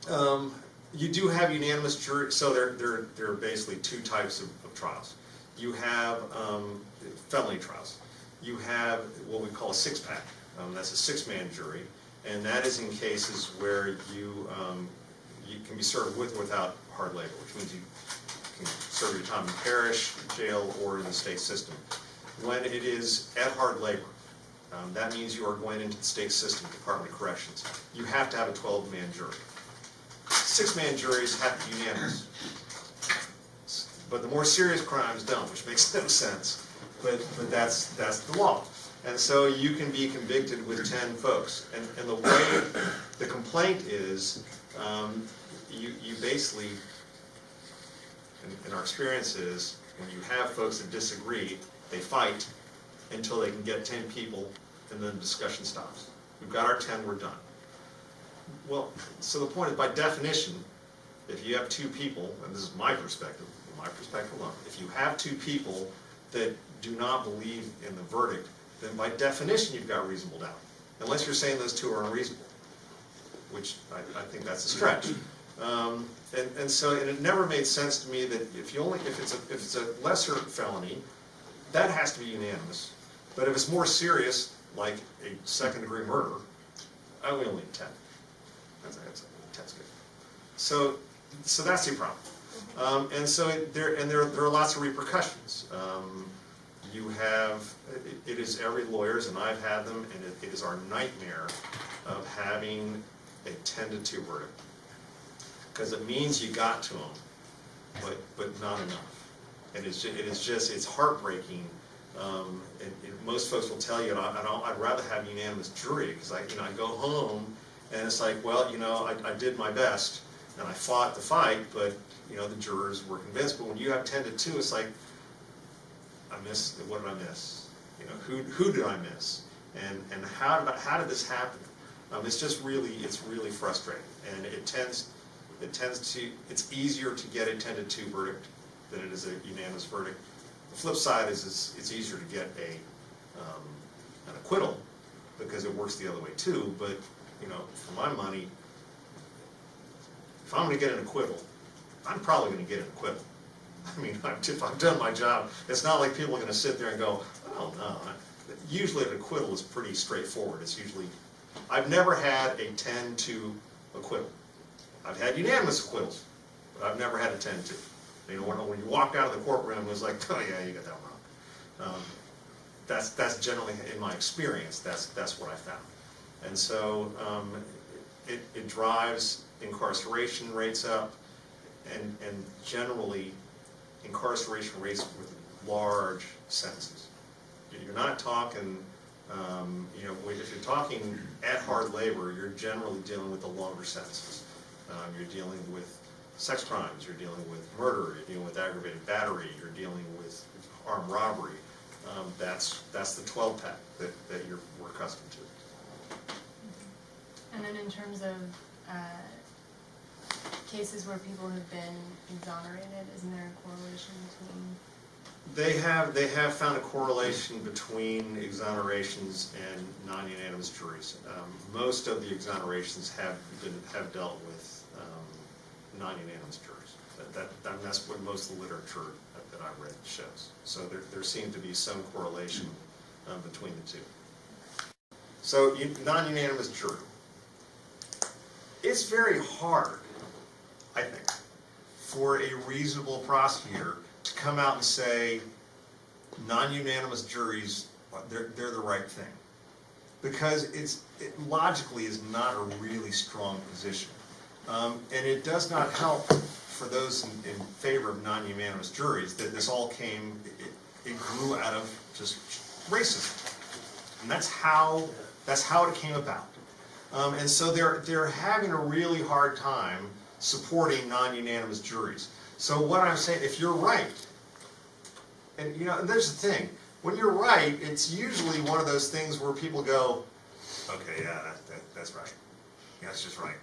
You do have unanimous jury, so there are basically two types of trials. You have felony trials. You have what we call a six-pack. That's a six-man jury, and that is in cases where you can be served with or without hard labor, which means you can serve your time in parish, jail, or in the state system. When it is at hard labor, that means you are going into the state system, Department of Corrections. You have to have a 12-man jury. Six-man juries have to be unanimous. But the more serious crimes don't, which makes no sense. But that's the law. And so you can be convicted with 10 folks. And the way the complaint is, you basically, in our experience is, when you have folks that disagree, they fight until they can get 10 people, and then the discussion stops. We've got our 10, we're done. Well, so the point is, by definition, if you have two people, and this is my perspective alone, if you have two people that do not believe in the verdict, then by definition you've got reasonable doubt. Unless you're saying those two are unreasonable, which I think that's a stretch. And so it never made sense to me that if it's a lesser felony, that has to be unanimous. But if it's more serious, like a second-degree murder, we only need 10. That's good. So that's the problem. And so there are lots of repercussions. You have, it is every lawyer's, and I've had them, and it is our nightmare of having a 10-2 verdict. Because it means you got to them, but not enough. And it's heartbreaking. And most folks will tell you, I'd rather have unanimous jury, because I go home and it's like, well, I did my best and I fought the fight, but the jurors were convinced. But when you have 10-2, it's like, what did I miss? Who did I miss? And how did this happen? It's really frustrating, and it's easier to get a 10-2 verdict than it is a unanimous verdict. The flip side is it's easier to get an acquittal, because it works the other way too. But for my money, if I'm going to get an acquittal, I'm probably going to get an acquittal. I mean, if I've done my job, it's not like people are going to sit there and go, oh no. Usually an acquittal is pretty straightforward. It's usually, I've never had a 10-2 acquittal. I've had unanimous acquittals, but I've never had a 10-2. When you walked out of the courtroom, it was like, oh yeah, you got that wrong. That's generally, in my experience, that's what I found. And so it drives incarceration rates up, and generally incarceration rates with large sentences. You're not talking, if you're talking at hard labor, you're generally dealing with the longer sentences. You're dealing with sex crimes, you're dealing with murder, you're dealing with aggravated battery, you're dealing with armed robbery. That's the 12-pack that we're accustomed to. And then in terms of cases where people have been exonerated, isn't there a correlation between? They have found a correlation between exonerations and non-unanimous juries. Most of the exonerations have dealt with non-unanimous juries. That's what most of the literature that I've read shows. So there seems to be some correlation between the two. So non-unanimous jury. It's very hard, I think, for a reasonable prosecutor to come out and say non-unanimous juries, they're the right thing, because it logically is not a really strong position, and it does not help for those in favor of non-unanimous juries that this all came, it grew out of just racism, and that's how it came about. And so they're having a really hard time supporting non-unanimous juries. So what I'm saying, if you're right, and there's the thing, when you're right, it's usually one of those things where people go, okay, yeah, that's right. Yeah, that's just right.